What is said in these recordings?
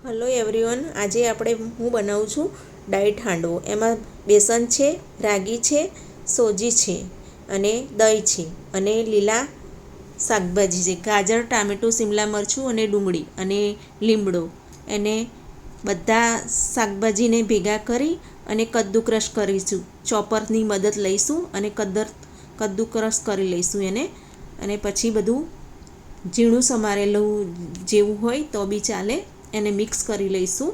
Hello everyone, આજે હું બનાવું છું ડાઈટ હાંડવો. એમાં બેસન છે, રાગી છે, સોજી છે અને દહીં છે અને લીલા શાકભાજી છે, ગાજર, ટામેટું, શિમલા મરચું અને ડુંગળી અને લીમડો. એને બધા શાકભાજીને ભેગા કરી અને કદ્દુક્રશ કરીશું. ચોપરની મદદ લઈશું અને કદ્દુક્રશ કરી લઈશું એને. અને પછી બધું ઝીણું સમારેલું જેવું હોય તો બી ચાલે, એને મિક્સ કરી લઈશું.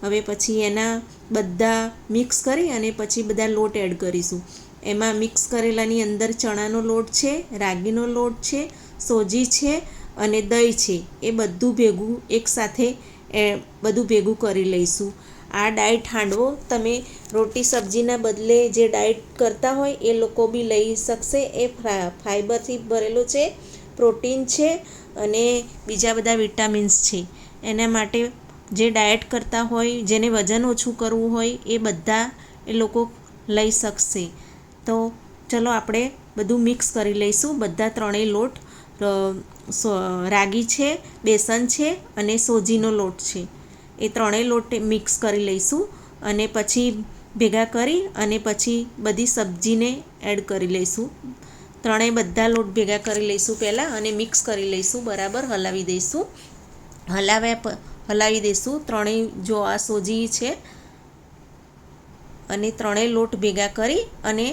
હવે પછી એના બધા મિક્સ કરી અને પછી બધા લોટ એડ કરીશું. એમાં મિક્સ કરેલાની અંદર ચણાનો લોટ છે, રાગીનો લોટ છે, સોજી છે અને દહીં છે. એ બધું ભેગું એકસાથે બધું ભેગું કરી લઈશું. આ ડાઈટ હાંડવો તમે રોટી સબ્જીના બદલે જે ડાઈટ કરતા હોય એ લોકો બી લઈ શકશે. એ ફાઈબરથી ભરેલો છે, પ્રોટીન છે અને બીજા બધા વિટામિન્સ છે. એના માટે જે ડાયટ કરતા હોય, જેને વજન ઓછું કરવું હોય, એ બધા એ લોકો લઈ શકશે. તો ચલો આપણે બધું મિક્સ કરી લઈશું. બધા ત્રણેય લોટ, રાગી છે, બેસન છે અને સોજીનો લોટ છે, એ ત્રણેય લોટ મિક્સ કરી લઈશું. અને પછી ભેગા કરી અને પછી બધી સબ્જીને એડ કરી લઈશું. ત્રણેય બધા લોટ ભેગા કરી લઈશું પહેલાં અને મિક્સ કરી લઈશું. બરાબર હલાવી દઈશું. હલાવી દઈશું. ત્રણેય જો આ સોજી છે અને ત્રણેય લોટ ભેગા કરી અને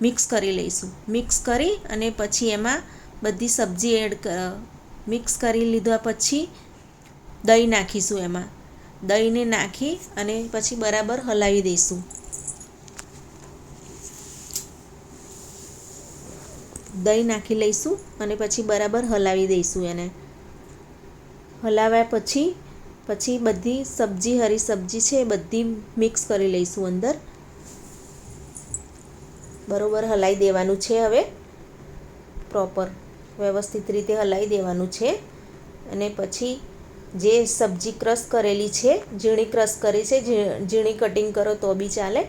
મિક્સ કરી લઈશું. મિક્સ કરી અને પછી એમાં બધી સબ્જી મિક્સ કરી લીધા પછી દહીં નાખીશું. એમાં દહીંને નાખી અને પછી બરાબર હલાવી દઈશું. દહીં નાખી લઈશું અને પછી બરાબર હલાવી દઈશું. એને હલાવ્યા પછી બધી સબ્જી, હરી સબ્જી છે એ બધી મિક્સ કરી લઈશું અંદર. બરાબર હલાવી દેવાનું છે. હવે પ્રોપર વ્યવસ્થિત રીતે હલાવી દેવાનું છે. અને પછી જે સબ્જી ક્રશ કરેલી છે, ઝીણી ક્રશ કરી છે, ઝીણી કટિંગ કરો તો બી ચાલે,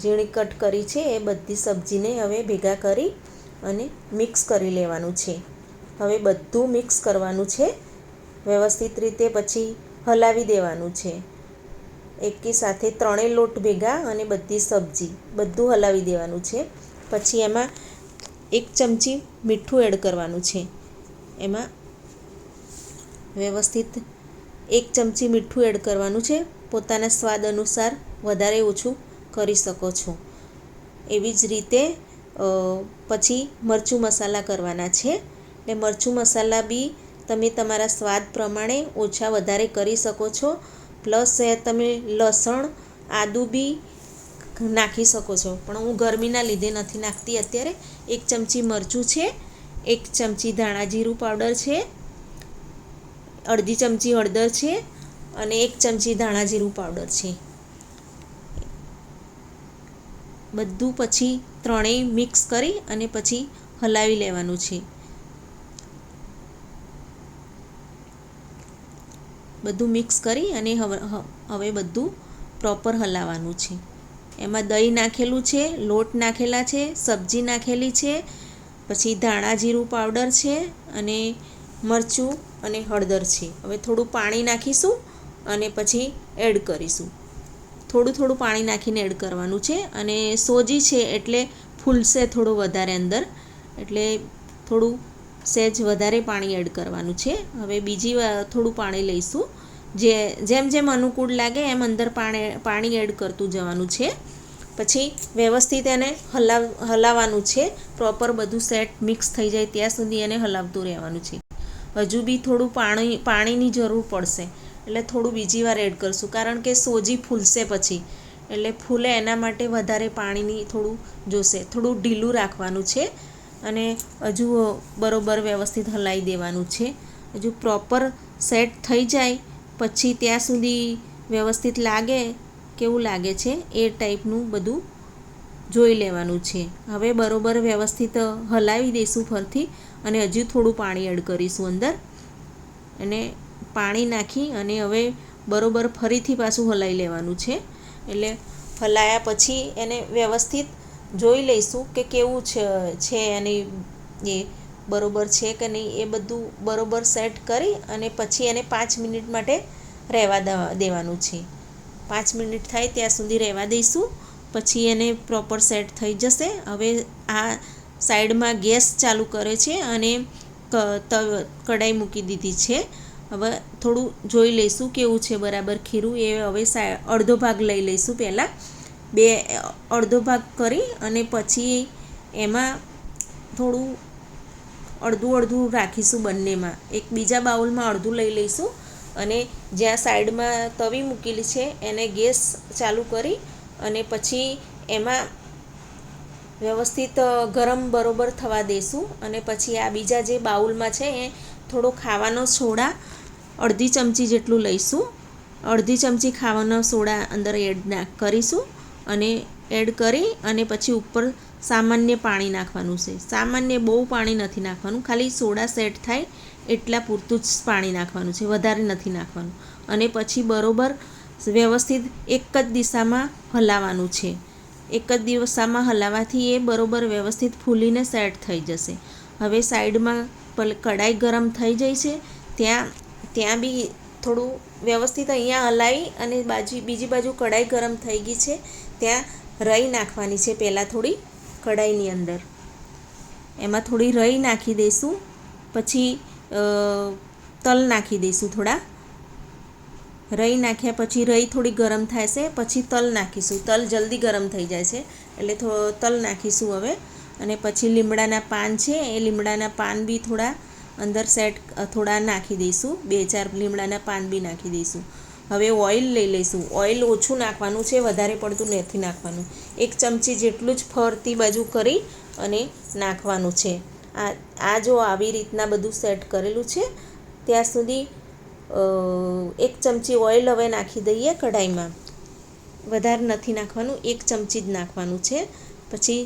ઝીણી કટ કરી છે, એ બધી સબ્જીને હવે ભેગા કરી અને મિક્સ કરી લેવાનું છે. હવે બધું મિક્સ કરવાનું છે વ્યવસ્થિત રીતે. પછી હલાવી દેવાનું છે એકી સાથે, ત્રણેય લોટ ભેગા અને બધી સબ્જી બધું હલાવી દેવાનું છે. પછી એમાં 1 ચમચી મીઠું એડ કરવાનું છે. એમાં વ્યવસ્થિત 1 ચમચી મીઠું એડ કરવાનું છે. પોતાના સ્વાદ અનુસાર વધારે ઓછું કરી શકો છો. એવી જ રીતે પછી મરચું મસાલા કરવાના છે. એટલે મરચું મસાલા બી તમે તમારા સ્વાદ પ્રમાણે ઓછા વધારે કરી શકો છો. પ્લસ તમે લસણ, આદું બી નાખી શકો છો, પણ હું ગરમીના લીધે નથી નાખતી અત્યારે. 1 ચમચી મરચું છે, 1 ચમચી ધાણા જીરું પાવડર છે, અડધી ચમચી હળદર છે અને 1 ચમચી ધાણા જીરું પાવડર છે. બધું પછી ત્રણેય મિક્સ કરી અને પછી હલાવી લેવાનું છે. બધું મિક્સ કરી અને હવે બધું પ્રોપર હલાવવાનું છે. એમાં દહીં નાખેલું છે, લોટ નાખેલા છે, સબ્જી નાખેલી છે, પછી ધાણા જીરું પાવડર છે અને મરચું અને હળદર છે. હવે થોડું પાણી નાખીશું અને પછી એડ કરીશું. થોડું પાણી નાખીને એડ કરવાનું છે. અને સોજી છે એટલે ફૂલશે થોડું વધારે અંદર, એટલે થોડું સહેજ વધારે પાણી એડ કરવાનું છે. હવે બીજી વાર થોડું પાણી લઈશું. જેમ જેમ અનુકૂળ લાગે એમ અંદર પાણી એડ કરતું જવાનું છે. પછી વ્યવસ્થિત એને હલાવવાનું છે. પ્રોપર બધું સેટ મિક્સ થઈ જાય ત્યાં સુધી એને હલાવતું રહેવાનું છે. હજુ બી થોડું પાણીની જરૂર પડશે, એટલે થોડું બીજી વાર એડ કરશું, કારણ કે સોજી ફૂલશે પછી, એટલે ફૂલે એના માટે વધારે પાણીની થોડું જોશે. થોડું ઢીલું રાખવાનું છે અને હજુ બરોબર વ્યવસ્થિત હલાવી દેવાનું છે. હજુ પ્રોપર સેટ થઈ જાય પછી ત્યાં સુધી વ્યવસ્થિત લાગે કેવું લાગે છે એ ટાઈપનું બધું જોઈ લેવાનું છે. હવે બરોબર વ્યવસ્થિત હલાવી દઈશું ફરીથી અને હજુ થોડું પાણી એડ કરીશું અંદર. અને પાણી નાખી અને હવે બરોબર ફરીથી પાછું હલાવી લેવાનું છે. એટલે હલાવ્યા પછી એને વ્યવસ્થિત જોઈ લઈશું કે કેવું છે એની એ બરોબર છે કે નહીં, એ બધું બરોબર સેટ કરી અને પછી એને 5 મિનિટ માટે રહેવા દેવાનું છે. 5 મિનિટ થાય ત્યાં સુધી રહેવા દઈશું. પછી એને પ્રોપર સેટ થઈ જશે. હવે આ સાઈડમાં ગેસ ચાલુ કરે છે અને કઢાઈ મૂકી દીધી છે. હવે થોડું જોઈ લઈશું કેવું છે બરાબર ખીરું. એ હવે અડધો ભાગ લઈ લઈશું. પહેલાં અડધો ભાગ કરી અને પછી એમાં થોડું અડધું રાખીશું બંનેમાં. એક બીજા બાઉલમાં અડધું લઈ લઈશું અને જ્યાં સાઈડમાં તવી મૂકેલી છે એને ગેસ ચાલુ કરી અને પછી એમાં વ્યવસ્થિત ગરમ બરોબર થવા દઈશું. અને પછી આ બીજા જે બાઉલમાં છે એ થોડો ખાવાનો સોડા અડધી ચમચી જેટલું લઈશું. અડધી ચમચી ખાવાનો સોડા અંદર કરીશું અને એડ કરી અને પછી ઉપર સામાન્ય પાણી નાખવાનું છે. સામાન્ય બહુ પાણી નથી નાખવાનું, ખાલી સોડા સેટ થાય એટલા પૂરતું જ પાણી નાખવાનું છે, વધારે નથી નાખવાનું. અને પછી બરોબર વ્યવસ્થિત એક જ દિશામાં હલાવવાનું છે. એક જ દિશામાં હલાવવાથી એ બરોબર વ્યવસ્થિત ફૂલીને સેટ થઈ જશે. હવે સાઈડમાં કઢાઈ ગરમ થઈ જાય છે ત્યાં બી થોડું વ્યવસ્થિત અહીંયા હલાવી અને બીજી બાજુ કઢાઈ ગરમ થઈ ગઈ છે ત્યાં રાઈ નાખવાની છે. પહેલાં થોડી કઢાઈની અંદર એમાં થોડી રાઈ નાખી દઈશું. પછી તલ નાખી દઈશું થોડા. રાઈ નાખ્યા પછી રાઈ થોડી ગરમ થશે પછી તલ નાખીશું. તલ જલ્દી ગરમ થઈ જાય છે એટલે તલ નાખીશું હવે. અને પછી લીમડાના પાન છે એ લીમડાના પાન બી થોડા અંદર થોડા નાખી દઈશું. 2-4 લીમડાના પાન બી નાખી દઈશું. હવે ઓઇલ લઈ લઈશું. ઓઇલ ઓછું નાખવાનું છે, વધારે પડતું નથી નાખવાનું. 1 ચમચી જેટલું જ ફરતી બાજુ કરી અને નાખવાનું છે. આ જો આવી રીતના બધું સેટ કરેલું છે ત્યાં સુધી 1 ચમચી ઓઇલ હવે નાખી દઈએ કઢાઈમાં. વધારે નથી નાખવાનું, 1 ચમચી જ નાખવાનું છે. પછી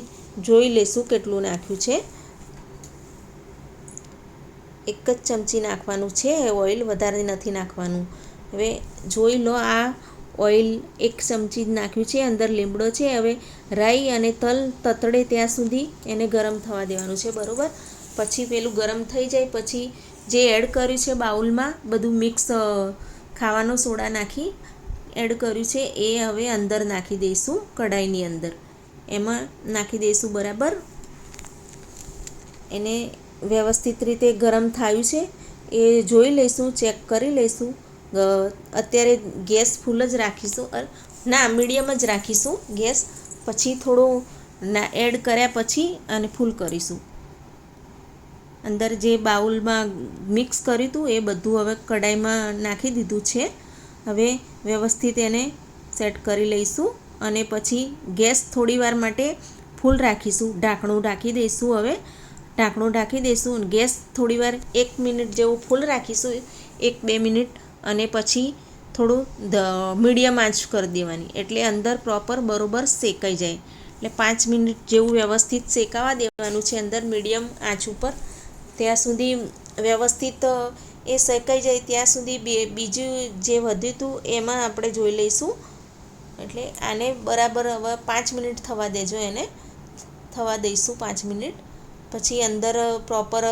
જોઈ લઈશું કેટલું નાખ્યું છે. 1 જ ચમચી નાખવાનું છે ઓઇલ, વધારે નથી નાખવાનું. હવે જોઈ લો, આ ઓઇલ 1 ચમચી જ નાખ્યું છે. અંદર લીમડો છે. હવે રાઈ અને તલ તતડે ત્યાં સુધી એને ગરમ થવા દેવાનું છે બરાબર. પછી પેલું ગરમ થઈ જાય પછી જે એડ કર્યું છે બાઉલમાં બધું મિક્સ ખાવાનો સોડા નાખી એડ કર્યું છે એ હવે અંદર નાખી દઈશું. કઢાઈની અંદર એમાં નાખી દઈશું બરાબર. એને વ્યવસ્થિત રીતે ગરમ થયું છે એ જોઈ લઈશું, ચેક કરી લઈશું. અત્યારે ગેસ ફૂલ જ રાખીશું, ના મીડિયમ જ રાખીશું ગેસ. પછી થોડું એડ કર્યા પછી અને ફૂલ કરીશું. અંદર જે બાઉલમાં મિક્સ કર્યું હતું એ બધું હવે કઢાઈમાં નાખી દીધું છે. હવે વ્યવસ્થિત એને સેટ કરી લઈશું અને પછી ગેસ થોડી વાર માટે ફૂલ રાખીશું. ઢાંકણું ઢાંકી દઈશું. હવે ઢાંકણું ઢાંકી દઈશું. ગેસ થોડી વાર 1 મિનિટ જેવું ફૂલ રાખીશું, 1-2 મિનિટ. અને પછી થોડું મીડિયમ આંચ કરી દેવાની એટલે અંદર પ્રોપર બરોબર શેકાઈ જાય. એટલે 5 મિનિટ જેવું વ્યવસ્થિત શેકાવા દેવાનું છે અંદર મીડિયમ આંચ ઉપર. ત્યાં સુધી વ્યવસ્થિત એ શેકાઈ જાય ત્યાં સુધી બીજું જે વધ્યું હતું એમાં આપણે જોઈ લઈશું. એટલે આને બરાબર હવે 5 મિનિટ થવા દેજો, એને થવા દઈશું 5 મિનિટ. પછી અંદર પ્રોપર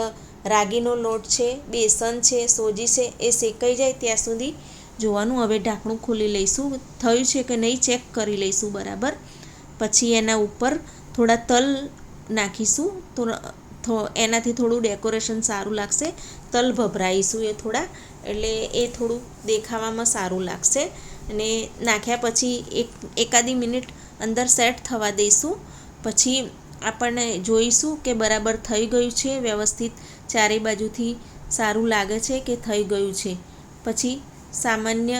રાગીનો લોટ છે, બેસન છે, સોજી છે એ શેકાઈ જાય ત્યાં સુધી જોવાનું. હવે ઢાંકણું ખોલી લઈશું. થયું છે કે નહીં ચેક કરી લઈશું બરાબર. પછી એના ઉપર થોડા તલ નાખીશું. એનાથી થોડું ડેકોરેશન સારું લાગશે. તલ ભભરાઈશું એ થોડા, એટલે એ થોડું દેખાવામાં સારું લાગશે. અને નાખ્યા પછી એકાદી મિનિટ અંદર સેટ થવા દઈશું. પછી આપણને જોઈશું કે બરાબર થઈ ગયું છે, વ્યવસ્થિત ચારે બાજુથી સારું લાગે છે કે થઈ ગયું છે. પછી સામાન્ય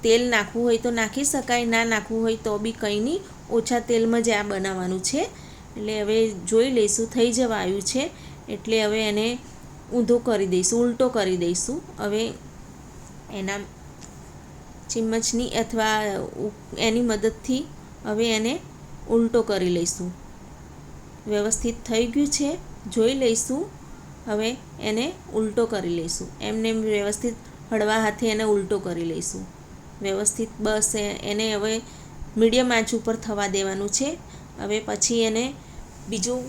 તેલ નાખવું હોય તો નાખી શકાય, ના નાખવું હોય તો બી કંઈ નહીં. ઓછા તેલમાં જ આ બનાવવાનું છે. એટલે હવે જોઈ લઈશું, થઈ જવા આવ્યું છે એટલે હવે એને ઊંધો કરી દઈશું, ઉલટો કરી દઈશું. હવે એના ચીમચની અથવા એની મદદથી હવે એને ઉલટો કરી લઈશું. વ્યવસ્થિત થઈ ગયું છે જોઈ લઈશું. હવે એને ઉલટો કરી લઈશું. એમને વ્યવસ્થિત હળવા હાથે એને ઉલટો કરી લઈશું વ્યવસ્થિત. બસ એને હવે મીડિયમ આંચ ઉપર થવા દેવાનું છે. હવે પછી એને બીજું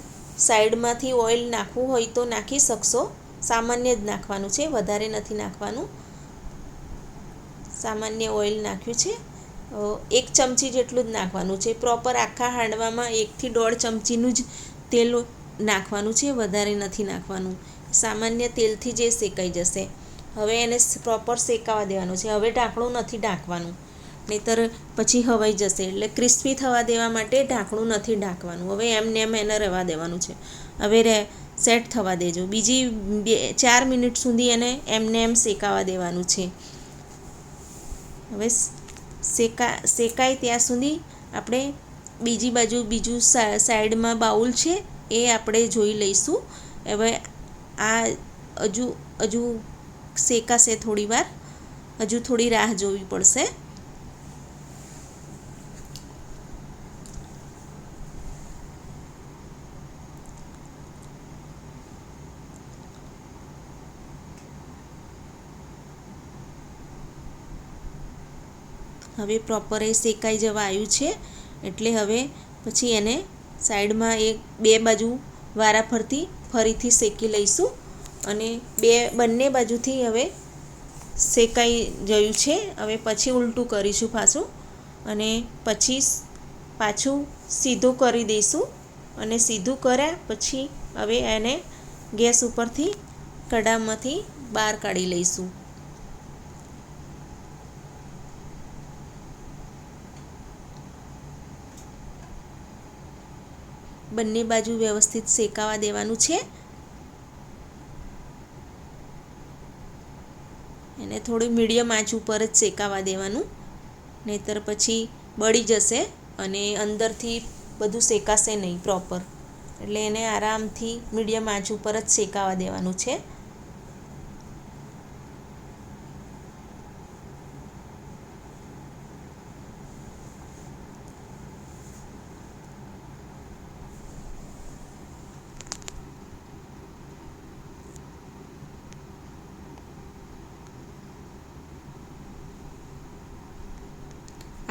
સાઈડમાંથી ઓઇલ નાખવું હોય તો નાખી શકશો. સામાન્ય જ નાખવાનું છે, વધારે નથી નાખવાનું. સામાન્ય ઓઇલ નાખ્યું છે. 1 ચમચી જેટલું જ નાખવાનું છે. પ્રોપર આખા હાંડવામાં 1 થી 1.5 ચમચીનું જ તેલ નાખવાનું છે, વધારે નથી નાખવાનું. સામાન્ય તેલથી જે શેકાઈ જશે. હવે એને પ્રોપર શેકાવા દેવાનું છે. હવે ઢાંકણું નથી ઢાંકવાનું, નહીંતર પછી હવાઈ જશે. એટલે ક્રિસ્પી થવા દેવા માટે ઢાંકણું નથી ઢાંકવાનું. હવે એમને એમ એને રહેવા દેવાનું છે. હવે સેટ થવા દેજો. બીજી 4 મિનિટ સુધી એને એમને એમ શેકાવા દેવાનું છે. હવે શેકાય ત્યાં સુધી આપણે બીજી બાજુ બીજું સાઈડમાં બાઉલ છે એ આપણે જોઈ લઈશું. હવે આ હજુ શેકાશે થોડી વાર, હજુ થોડી રાહ જોવી પડશે. હવે પ્રોપર એ શેકાઈ જવા આવ્યું છે. એટલે હવે પછી એને સાઈડમાં બે બાજુ વારાફરતી ફરીથી શેકી લઈશું. અને બંને બાજુથી હવે શેકાઈ ગયું છે. હવે પછી ઉલટું કરીશું પાછું, અને પછી પાછું સીધું કરી દઈશું. અને સીધું કર્યા પછી હવે એને ગેસ ઉપરથી કડામાંથી બહાર કાઢી લઈશું. બંને બાજુ વ્યવસ્થિત શેકાવા દેવાનું છે. એને થોડું મીડિયમ આંચ ઉપર જ શેકાવા દેવાનું, નહીંતર પછી બળી જશે અને અંદરથી બધું શેકાશે નહીં પ્રોપર. એટલે એને આરામથી મીડિયમ આંચ ઉપર જ શેકાવા દેવાનું છે.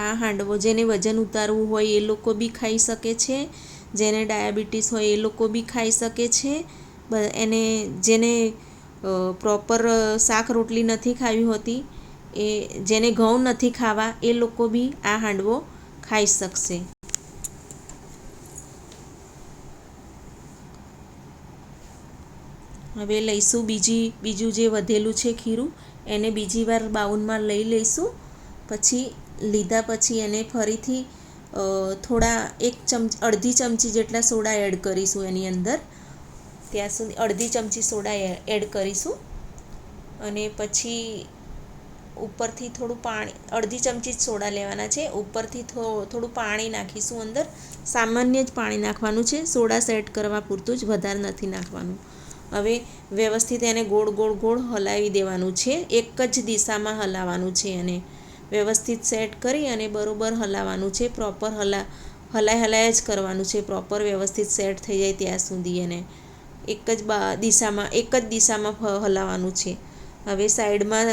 આ હાંડવો જેને વજન ઉતારવું હોય એ લોકો બી ખાઈ શકે છે. જેને ડાયાબિટીસ હોય એ લોકો બી ખાઈ શકે છે. જેને પ્રોપર શાક રોટલી નથી ખાવી હોતી, જેને ઘઉં નથી ખાવા, એ લોકો બી આ હાંડવો ખાઈ શકશે. હવે લઈશું બીજું જે વધેલું છે ખીરું, એને બીજી વાર બાઉલમાં લઈ લઈશું. પછી લીધા પછી એને ફરીથી થોડા અડધી ચમચી જેટલા સોડા એડ કરીશું એની અંદર. ત્યાં સુધી અડધી ચમચી સોડા એડ કરીશું. અને પછી ઉપરથી થોડું પાણી, અડધી ચમચી જ સોડા લેવાના છે. ઉપરથી થોડું પાણી નાખીશું અંદર. સામાન્ય જ પાણી નાખવાનું છે, સોડા સેટ કરવા પૂરતું જ, વધારે નથી નાખવાનું. હવે વ્યવસ્થિત એને ગોળ હલાવી દેવાનું છે. એક જ દિશામાં હલાવવાનું છે. એને વ્યવસ્થિત સેટ કરી અને બરોબર હલાવવાનું છે. પ્રોપર હલાય જ કરવાનું છે. પ્રોપર વ્યવસ્થિત સેટ થઈ જાય ત્યાં સુધી એને એક જ દિશામાં હલાવવાનું છે. હવે સાઈડમાં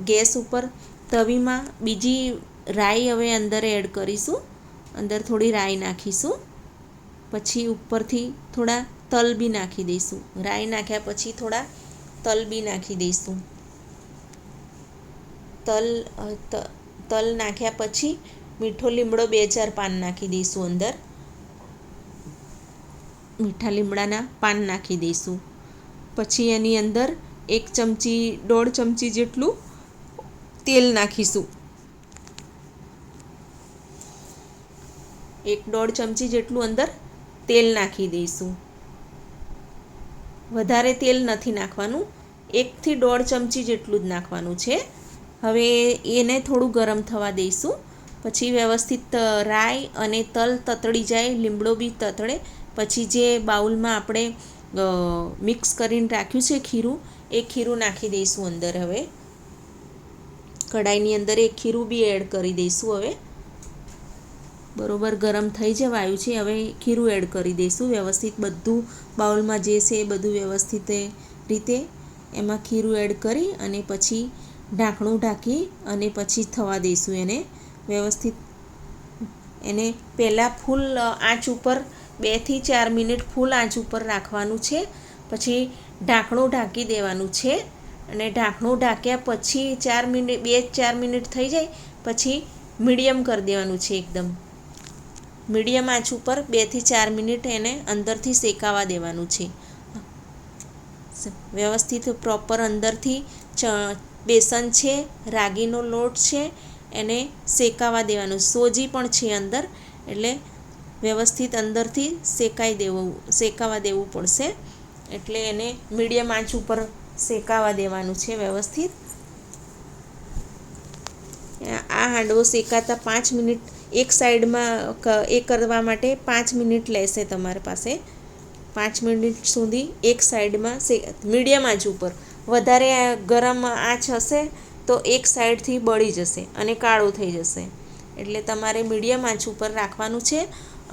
ગેસ ઉપર તવીમાં બીજી રાઈ હવે અંદર એડ કરીશું. અંદર થોડી રાઈ નાખીશું. પછી ઉપરથી થોડા તલ બી નાખી દઈશું. રાઈ નાખ્યા પછી થોડા તલ બી નાખી દઈશું. તલ નાખ્યા પછી મીઠો લીમડો 2-4 પાન નાખી દઈશું અંદર. મીઠા લીમડાના પાન નાખી દઈશું. પછી એની અંદર 1.5 ચમચી જેટલું તેલ નાખીશું. 1.5 ચમચી જેટલું અંદર તેલ નાખી દઈશું. વધારે તેલ નથી નાખવાનું, 1 થી 1.5 ચમચી જેટલું જ નાખવાનું છે. હવે એને થોડું ગરમ થવા દઈશું. પછી વ્યવસ્થિત રાઈ અને તલ તતડી જાય, લીમડો બી તતડે પછી જે બાઉલમાં આપણે મિક્સ કરીને રાખ્યું છે ખીરું, એ ખીરું નાખી દઈશું અંદર. હવે કઢાઈની અંદર એ ખીરું બી એડ કરી દઈશું. હવે બરોબર ગરમ થઈ જવા આવ્યું છે. હવે ખીરું એડ કરી દઈશું. વ્યવસ્થિત બધું બાઉલમાં જે છે એ બધું વ્યવસ્થિત રીતે એમાં ખીરું એડ કરી અને પછી ઢાંકણું ઢાંકી અને પછી થવા દઈશું એને વ્યવસ્થિત. એને પહેલાં ફૂલ આંચ ઉપર 2 થી 4 મિનિટ ફૂલ આંચ ઉપર રાખવાનું છે. પછી ઢાંકણું ઢાંકી દેવાનું છે. અને ઢાંકણું ઢાંક્યા પછી 4 મિનિટ 2-4 મિનિટ થઈ જાય પછી મીડિયમ કરી દેવાનું છે. એકદમ મીડિયમ આંચ ઉપર 2 થી 4 મિનિટ એને અંદરથી શેકાવા દેવાનું છે. વ્યવસ્થિત પ્રોપર અંદરથી બેસન છે, રાગીનો લોટ છે, એને શેકાવા દેવાનું. સોજી પણ છે અંદર, એટલે વ્યવસ્થિત અંદરથી શેકાવા દેવું પડશે. એટલે એને મીડિયમ આંચ ઉપર શેકાવા દેવાનું છે વ્યવસ્થિત. આ હાંડવો શેકાતા 5 મિનિટ એક સાઈડમાં એ કરવા માટે 5 મિનિટ લેશે તમારી પાસે. 5 મિનિટ સુધી એક સાઈડમાં મીડિયમ આંચ ઉપર. વધારે ગરમ આંચ હશે તો એક સાઈડથી બળી જશે અને કાળો થઈ જશે. એટલે તમારે મીડિયમ આંચ ઉપર રાખવાનું છે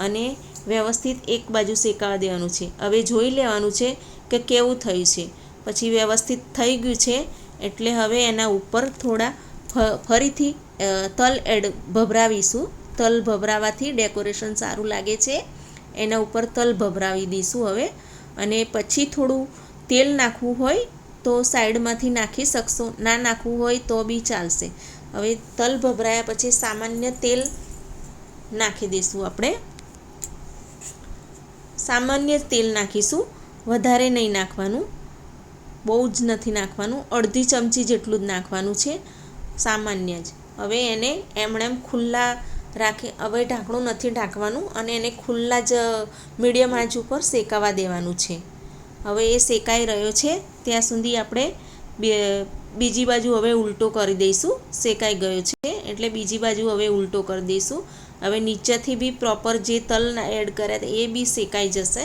અને વ્યવસ્થિત એક બાજુ શેકાવા દેવાનું છે. હવે જોઈ લેવાનું છે કે કેવું થયું છે. પછી વ્યવસ્થિત થઈ ગયું છે એટલે હવે એના ઉપર થોડા ફરીથી તલ ભભરાવીશું. તલ ભભરાવાથી ડેકોરેશન સારું લાગે છે. એના ઉપર તલ ભભરાવી દઈશું હવે. અને પછી થોડું તેલ નાખવું હોય તો સાઈડમાંથી નાખી શકશો, ના નાખવું હોય તો બી ચાલશે. હવે તલ ભભરાયા પછી સામાન્ય તેલ નાખી દઈશું આપણે. સામાન્ય તેલ નાખીશું, વધારે નહીં નાખવાનું, બહુ જ નથી નાખવાનું. અડધી ચમચી જેટલું જ નાખવાનું છે, સામાન્ય જ. હવે એને એમણેમ ખુલ્લા હવે ઢાંકણું નથી ઢાંકવાનું અને એને ખુલ્લા જ મીડિયમ આંચ ઉપર શેકાવા દેવાનું છે. હવે એ શેકાઈ રહ્યો છે ત્યાં સુધી આપણે બીજી બાજુ હવે ઉલટો કરી દઈશું. શેકાઈ ગયો છે એટલે બીજી બાજુ હવે ઉલટો કરી દઈશું. હવે નીચેથી બી પ્રોપર જે તલ એડ કર્યા હતા એ બી શેકાઈ જશે.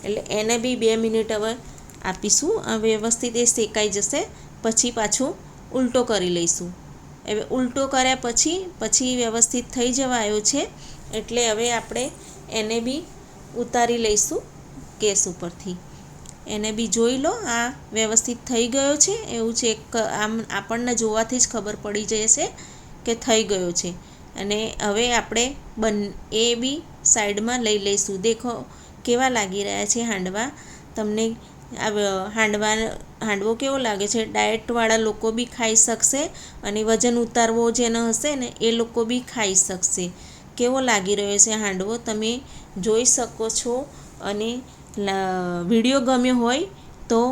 એટલે એને બી 2 મિનિટ હવે આપીશું. વ્યવસ્થિત એ શેકાઈ જશે પછી પાછું ઉલટો કરી લઈશું. હવે ઉલટો કર્યા પછી વ્યવસ્થિત થઈ જવાયો છે એટલે હવે આપણે એને બી ઉતારી લઈશું ગેસ ઉપરથી. એને બી જોઈ લો, આ વ્યવસ્થિત થઈ ગયો છે એવું છે. આમ આપણને જોવાથી જ ખબર પડી જશે કે થઈ ગયો છે. અને હવે આપણે એ બી સાઈડમાં લઈ લઈશું. દેખો કેવા લાગી રહ્યા છે હાંડવા. તમને આ હાંડવો કેવો લાગે છે? ડાયટવાળા લોકો બી ખાઈ શકશે અને વજન ઉતારવો જેનો હશે ને એ લોકો બી ખાઈ શકશે. કેવો લાગી રહ્યો છે હાંડવો તમે જોઈ શકો છો. અને વિડીયો ગમ્યો હોય તો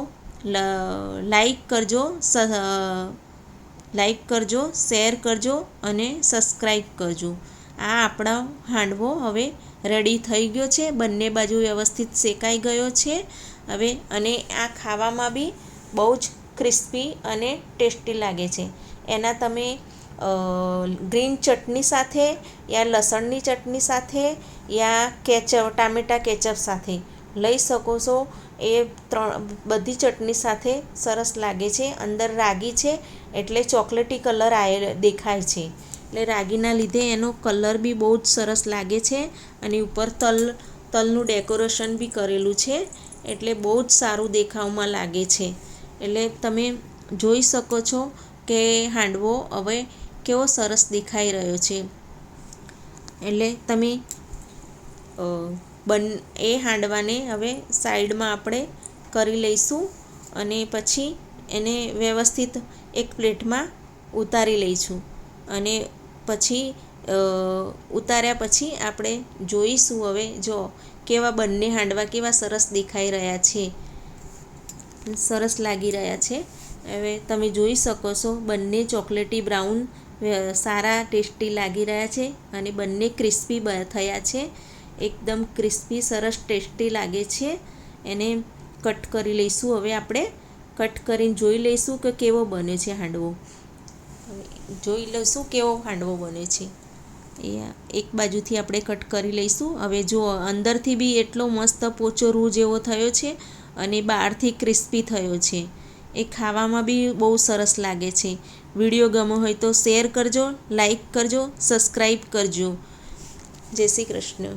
લાઈક કરજો, શેર કરજો અને સબસ્ક્રાઈબ કરજો. આ આપણો હાંડવો હવે રેડી થઈ ગયો છે. બંને બાજુ વ્યવસ્થિત શેકાઈ ગયો છે હવે. અને આ ખાવામાં બી બહુ જ ક્રિસ્પી અને ટેસ્ટી લાગે છે. એના તમે ગ્રીન ચટણી સાથે યા લસણની ચટણી સાથે યા ટામેટા કેચઅપ સાથે લઈ શકો છો. એ બધી ચટણી સાથે સરસ લાગે છે. અંદર રાગી છે એટલે ચોકલેટી કલર દેખાય છે. એટલે રાગીના લીધે એનો કલર બી બહુ જ સરસ લાગે છે. અને ઉપર તલનું ડેકોરેશન બી કરેલું છે એટલે બહુ જ સારું દેખાવમાં લાગે છે. એટલે તમે જોઈ શકો છો કે હાંડવો હવે કેવો સરસ દેખાઈ રહ્યો છે. એટલે તમે એ હાંડવાને હવે સાઈડમાં આપણે કરી લઈશું અને પછી એને વ્યવસ્થિત એક પ્લેટમાં ઉતારી લઈશું. અને પછી ઉતાર્યા પછી આપણે જોઈશું હવે જો કેવા બંને હાંડવા કેવા સરસ દેખાઈ રહ્યા છે, સરસ લાગી રહ્યા છે. હવે તમે જોઈ શકો છો બંને ચોકલેટી બ્રાઉન સારા ટેસ્ટી લાગી રહ્યા છે અને બંને ક્રિસ્પી થયા છે. એકદમ ક્રિસ્પી સરસ ટેસ્ટી લાગે છે. એને કટ કરી લઈશું. હવે આપણે કટ કરીને જોઈ લઈશું કે કેવો બને છે હાંડવો. જોઈ લઈશું કેવો હાંડવો બને છે. એ એક બાજુથી આપણે કટ કરી લઈશું. હવે જો અંદરથી બી એટલો મસ્ત પોચો રૂ જેવો થયો છે અને બહારથી ક્રિસ્પી થયો છે. એ ખાવામાં બી બહુ સરસ લાગે છે. વિડીયો ગમ્યો હોય તો શેર કરજો, લાઈક કરજો, સબસ્ક્રાઈબ કરજો. જય શ્રી કૃષ્ણ.